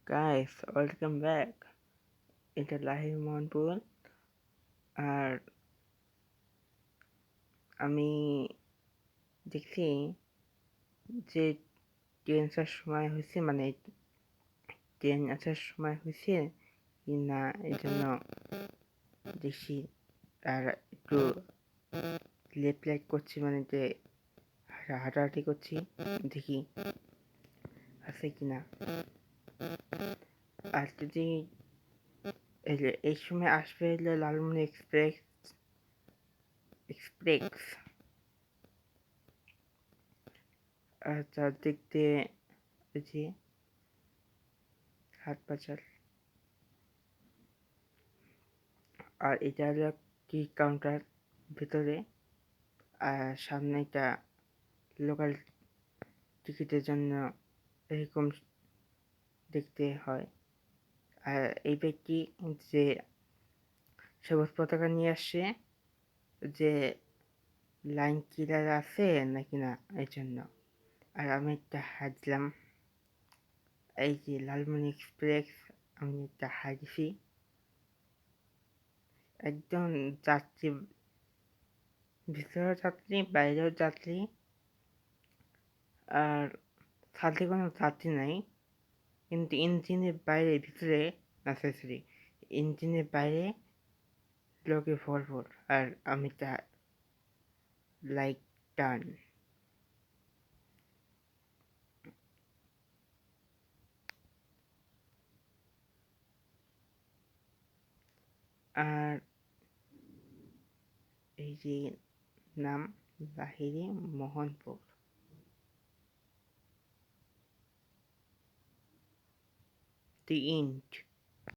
Guys, welcome back. এটা লাহির মোহনপুর। আর আমি দেখছি যে ট্রেন আসার সময় হয়েছে, মানে ট্রেন আসার সময় হয়েছে কি না, এই জন্য দেখছি। আর একটু লেফট রাইট করছি, মানে যে হাঁটাহাঁটি করছি, দেখি আছে কিনা। আর যদি এই সময় আসবে হলো লালমনি এক্সপ্রেস এক্সপ্রেস আর চারদিক দিয়ে যে হাট বাজার। আর এটা হলো কি কাউন্টার ভিতরে, আর সামনে একটা লোকাল টিকিটের জন্য এরকম দেখতে হয়। আর এই ব্যক্তি যে সবুজ পতাকা নিয়ে আসছে, যে লাইন ক্লিয়ার আছে নাকি না এই জন্য। আর আমি একটা হাঁটলাম, এই যে লালমনি এক্সপ্রেস, আমি একটা হাঁটছি একদম। যাত্রী, ভিতরেও যাত্রী বাইরেও যাত্রী, আর সাথে কোনো যাত্রী নাই, কিন্তু ইঞ্জিনের বাইরে ভিতরে, না সরি, ইঞ্জিনের বাইরে লোকে ভরপুর। আর আমি তা লাইক টান। আর এই যে নাম লাহিড়ী মোহনপুর। দি ইন্ট।